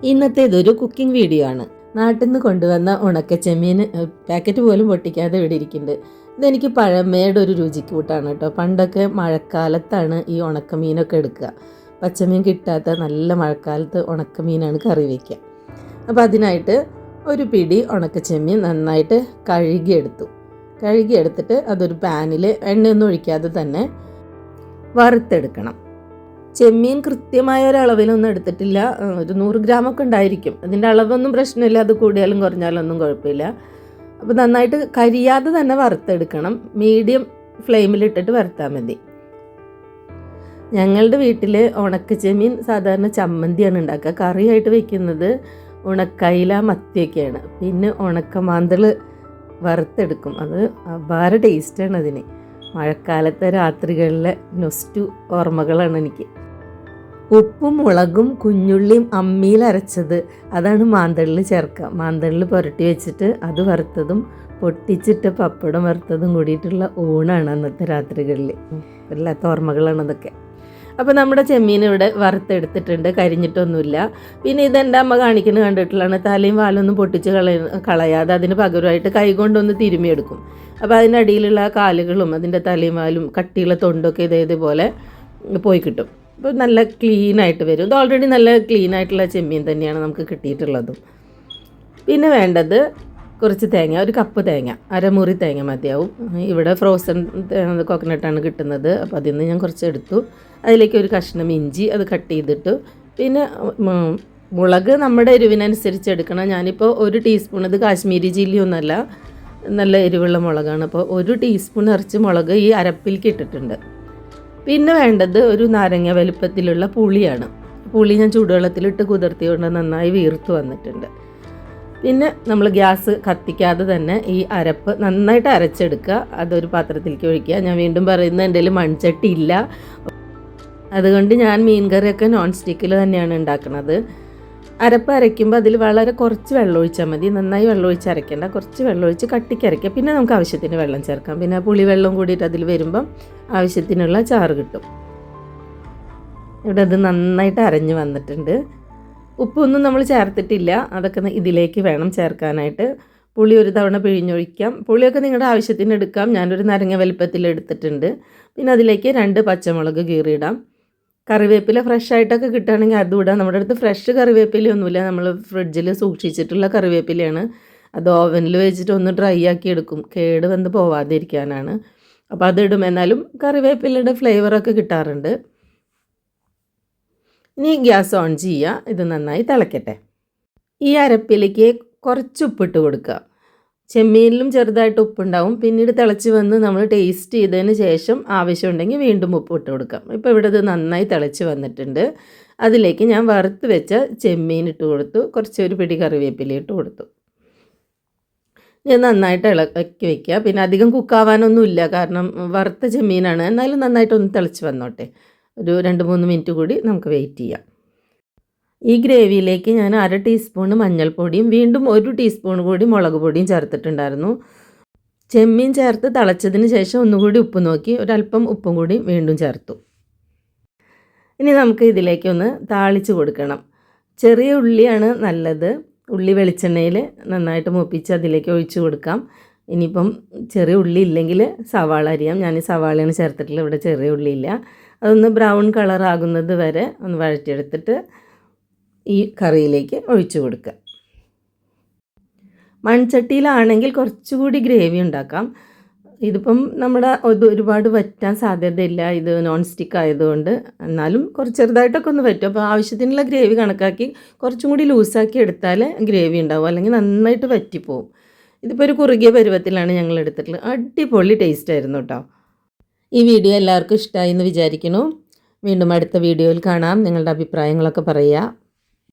ഇന്നത്തേതൊരു cooking video ആണ്. നാട്ടിൽ നിന്ന് കൊണ്ടുവന്ന ഉണക്ക ചെമ്മീൻ പാക്കറ്റ് പോലും പൊട്ടിക്കാതെ ഇവിടെ ഇരിക്കുന്നുണ്ട്. ഇതെനിക്ക് പഴമയുടെ ഒരു രുചിക്കൂട്ടാണ് കേട്ടോ. പണ്ടൊക്കെ മഴക്കാലത്താണ് ഈ ഉണക്കമീനൊക്കെ എടുക്കുക. പച്ചമീൻ കിട്ടാത്ത നല്ല മഴക്കാലത്ത് ഉണക്കമീനാണ് കറി വയ്ക്കുക. അപ്പോൾ അതിനായിട്ട് ഒരു പിടി ഉണക്ക ചെമ്മീൻ നന്നായിട്ട് കഴുകിയെടുത്തിട്ട് അതൊരു പാനിൽ എണ്ണയൊന്നും ഒഴിക്കാതെ തന്നെ വറുത്തെടുക്കണം. ചെമ്മീൻ കൃത്യമായ ഒരളവിലൊന്നും എടുത്തിട്ടില്ല. ഒരു 100 ഗ്രാമൊക്കെ ഉണ്ടായിരിക്കും. അതിൻ്റെ അളവൊന്നും പ്രശ്നമില്ല, അത് കൂടിയാലും കുറഞ്ഞാലൊന്നും കുഴപ്പമില്ല. അപ്പോൾ നന്നായിട്ട് കരിയാതെ തന്നെ വറുത്തെടുക്കണം. മീഡിയം ഫ്ലെയിമിലിട്ടിട്ട് വറുത്താൽ മതി. ഞങ്ങളുടെ വീട്ടിൽ ഉണക്ക ചെമ്മീൻ സാധാരണ ചമ്മന്തിയാണ് ഉണ്ടാക്കുക. കറിയായിട്ട് വയ്ക്കുന്നത് ഉണക്കയില മത്തിയൊക്കെയാണ്. പിന്നെ ഉണക്കമാന്തൾ വറുത്തെടുക്കും. അത് അപാര ടേസ്റ്റാണ് അതിന്. മഴക്കാലത്തെ രാത്രികളിലെ നൊസ്റ്റു ഓർമ്മകളാണ് എനിക്ക്. ഉപ്പും മുളകും കുഞ്ഞുള്ളിയും അമ്മിയിൽ അരച്ചത് അതാണ് മാന്തളിൽ ചേർക്കുക. മാന്തളിൽ പുരട്ടി വെച്ചിട്ട് അത് വറുത്തതും പൊട്ടിച്ചിട്ട് പപ്പടം വറുത്തതും കൂടിയിട്ടുള്ള ഊണാണ് അന്നത്തെ രാത്രികളിൽ. വല്ലാത്ത ഓർമ്മകളാണ് അതൊക്കെ. അപ്പോൾ നമ്മുടെ ചെമ്മീൻ ഇവിടെ വറുത്തെടുത്തിട്ടുണ്ട്, കരിഞ്ഞിട്ടൊന്നുമില്ല. പിന്നെ ഇതെൻ്റെ അമ്മ കാണിക്കുന്നത് കണ്ടിട്ടുള്ളതാണ്. തലയും വാലൊന്നും പൊട്ടിച്ച് കളയാതെ അതിന് പകരമായിട്ട് കൈകൊണ്ടൊന്ന് തിരുമിയെടുക്കും. അപ്പോൾ അതിൻ്റെ അടിയിലുള്ള കാലുകളും അതിൻ്റെ തലയും വാലും കട്ടിയുള്ള തൊണ്ടൊക്കെ ഇതേപോലെ പോയി കിട്ടും. അപ്പോൾ നല്ല ക്ലീനായിട്ട് വരും. ഇത് ഓൾറെഡി നല്ല ക്ലീനായിട്ടുള്ള ചെമ്മീൻ തന്നെയാണ് നമുക്ക് കിട്ടിയിട്ടുള്ളതും. പിന്നെ വേണ്ടത് കുറച്ച് തേങ്ങ, ഒരു കപ്പ് തേങ്ങ, അരമുറി തേങ്ങ മതിയാവും. ഇവിടെ ഫ്രോസൺ കോക്കനട്ടാണ് കിട്ടുന്നത്. അപ്പോൾ അതിൽ നിന്ന് ഞാൻ കുറച്ച് എടുത്തു. അതിലേക്ക് ഒരു കഷ്ണം ഇഞ്ചി അത് കട്ട് ചെയ്തിട്ടു. പിന്നെ മുളക് നമ്മുടെ എരിവിനനുസരിച്ച് എടുക്കണം. ഞാനിപ്പോൾ 1 ടീസ്പൂൺ, ഇത് കാശ്മീരി ചില്ലി ഒന്നുമല്ല, നല്ല എരിവുള്ള മുളകാണ്. അപ്പോൾ 1 ടീസ്പൂൺ ഇറച്ചി മുളക് ഈ അരപ്പിലേക്ക് ഇട്ടിട്ടുണ്ട്. പിന്നെ വേണ്ടത് ഒരു നാരങ്ങ വലുപ്പത്തിലുള്ള പുളിയാണ്. പുളി ഞാൻ ചൂടുവെള്ളത്തിലിട്ട് കുതിർത്തിക്കൊണ്ട് നന്നായി വീർത്ത് വന്നിട്ടുണ്ട്. പിന്നെ നമ്മൾ ഗ്യാസ് കത്തിക്കാതെ തന്നെ ഈ അരപ്പ് നന്നായിട്ട് അരച്ചെടുക്കുക. അതൊരു പാത്രത്തിലേക്ക് ഒഴിക്കുക. ഞാൻ വീണ്ടും പറയുന്നത് എൻ്റെ കയ്യിൽ മൺചട്ടി ഇല്ല, അതുകൊണ്ട് ഞാൻ മീൻ കറിയൊക്കെ നോൺ സ്റ്റിക്കിൽ തന്നെയാണ് ഉണ്ടാക്കുന്നത്. അരപ്പ് അരയ്ക്കുമ്പോൾ അതിൽ വളരെ കുറച്ച് വെള്ളം ഒഴിച്ചാൽ മതി. നന്നായി വെള്ളം ഒഴിച്ച് അരയ്ക്കേണ്ട, കുറച്ച് വെള്ളം ഒഴിച്ച് കട്ടിക്ക് അരയ്ക്കുക. പിന്നെ നമുക്ക് ആവശ്യത്തിന് വെള്ളം ചേർക്കാം. പിന്നെ പുളി വെള്ളം കൂടിയിട്ട് അതിൽ വരുമ്പം ആവശ്യത്തിനുള്ള ചാറ് കിട്ടും. ഇവിടെ അത് നന്നായിട്ട് അരഞ്ഞ് വന്നിട്ടുണ്ട്. ഉപ്പൊന്നും നമ്മൾ ചേർത്തിട്ടില്ല, അതൊക്കെ ഇതിലേക്ക് വേണം ചേർക്കാനായിട്ട്. പുളി ഒരു തവണ പിഴിഞ്ഞൊഴിക്കാം. പുളിയൊക്കെ നിങ്ങളുടെ ആവശ്യത്തിന് എടുക്കാം. ഞാനൊരു നാരങ്ങ വലുപ്പത്തിൽ എടുത്തിട്ടുണ്ട്. പിന്നെ അതിലേക്ക് 2 പച്ചമുളക് കീറിയിടാം. കറിവേപ്പില ഫ്രഷ് ആയിട്ടൊക്കെ കിട്ടുകയാണെങ്കിൽ അതും ഇടാം. നമ്മുടെ അടുത്ത് ഫ്രഷ് കറിവേപ്പിലയൊന്നുമില്ല, നമ്മൾ ഫ്രിഡ്ജിൽ സൂക്ഷിച്ചിട്ടുള്ള കറിവേപ്പിലയാണ്. അത് ഓവനിൽ വെച്ചിട്ട് ഒന്ന് ഡ്രൈ ആക്കി എടുക്കും, കേട് വന്ന് പോവാതിരിക്കാനാണ്. അപ്പോൾ അതിടും. എന്നാലും കറിവേപ്പിലയുടെ ഫ്ലേവറൊക്കെ കിട്ടാറുണ്ട്. ഇനി ഗ്യാസ് ഓൺ ചെയ്യുക. ഇത് നന്നായി തിളക്കട്ടെ. ഈ അരപ്പിലേക്ക് കുറച്ച് ഉപ്പിട്ട് കൊടുക്കുക. ചെമ്മീനിലും ചെറുതായിട്ട് ഉപ്പുണ്ടാവും. പിന്നീട് തിളച്ച് വന്ന് നമ്മൾ ടേസ്റ്റ് ചെയ്തതിന് ശേഷം ആവശ്യമുണ്ടെങ്കിൽ വീണ്ടും ഉപ്പ് ഇട്ട് കൊടുക്കാം. ഇപ്പോൾ ഇവിടെ ഇത് നന്നായി തിളച്ച് വന്നിട്ടുണ്ട്. അതിലേക്ക് ഞാൻ വറുത്ത് വെച്ച ചെമ്മീൻ ഇട്ട് കൊടുത്തു. ഒരു പിടി കറിവേപ്പില ഇട്ട് കൊടുത്തു. ഞാൻ നന്നായിട്ട് ഇളക്കി വയ്ക്കുക. പിന്നെ അധികം കുക്കാവാനൊന്നുമില്ല, കാരണം വറുത്ത ചെമ്മീനാണ്. എന്നാലും നന്നായിട്ടൊന്ന് തിളച്ച് വന്നോട്ടെ. ഒരു 2-3 മിനിറ്റ് കൂടി നമുക്ക് വെയിറ്റ് ചെയ്യാം. ഈ ഗ്രേവിയിലേക്ക് ഞാൻ 1/2 ടീസ്പൂൺ മഞ്ഞൾപ്പൊടിയും വീണ്ടും 1 ടീസ്പൂൺ കൂടി മുളക് പൊടിയും ചേർത്തിട്ടുണ്ടായിരുന്നു. ചെമ്മീൻ ചേർത്ത് തിളച്ചതിന് ശേഷം ഒന്നുകൂടി ഉപ്പ് നോക്കി ഒരല്പം ഉപ്പും കൂടി വീണ്ടും ചേർത്തു. ഇനി നമുക്ക് ഇതിലേക്കൊന്ന് താളിച്ച് കൊടുക്കണം. ചെറിയ ഉള്ളിയാണ് നല്ലത്. ഉള്ളി വെളിച്ചെണ്ണയിൽ നന്നായിട്ട് മൂപ്പിച്ച് അതിലേക്ക് ഒഴിച്ച് കൊടുക്കാം. ഇനിയിപ്പം ചെറിയ ഉള്ളി ഇല്ലെങ്കിൽ സവാള അരിയാം. ഞാൻ ഈ സവാളയാണ് ചേർത്തിട്ടുള്ളത്, ഇവിടെ ചെറിയ ഉള്ളിയില്ല. അതൊന്ന് ബ്രൗൺ കളർ ആകുന്നത് വരെ ഒന്ന് വഴറ്റിയെടുത്തിട്ട് ഈ കറിയിലേക്ക് ഒഴിച്ചു കൊടുക്കുക. മൺചട്ടിയിലാണെങ്കിൽ കുറച്ചുകൂടി ഗ്രേവി ഉണ്ടാക്കാം. ഇതിപ്പം നമ്മുടെ ഒരുപാട് വറ്റാൻ സാധ്യതയില്ല, ഇത് നോൺ സ്റ്റിക്ക് ആയതുകൊണ്ട്. എന്നാലും കുറച്ച് ചെറുതായിട്ടൊക്കെ ഒന്ന് വറ്റും. അപ്പോൾ ആവശ്യത്തിനുള്ള ഗ്രേവി കണക്കാക്കി കുറച്ചും കൂടി ലൂസാക്കി എടുത്താൽ ഗ്രേവി ഉണ്ടാവും, അല്ലെങ്കിൽ നന്നായിട്ട് വറ്റിപ്പോവും. ഇതിപ്പോൾ ഒരു കുറുകിയ പരുവത്തിലാണ് ഞങ്ങൾ എടുത്തിട്ടുള്ളത്. അടിപൊളി ടേസ്റ്റ് ആയിരുന്നു കേട്ടോ. ഈ വീഡിയോ എല്ലാവർക്കും ഇഷ്ടമായി എന്ന് വിചാരിക്കുന്നു. വീണ്ടും അടുത്ത വീഡിയോയിൽ കാണാം. നിങ്ങളുടെ അഭിപ്രായങ്ങളൊക്കെ പറയുക.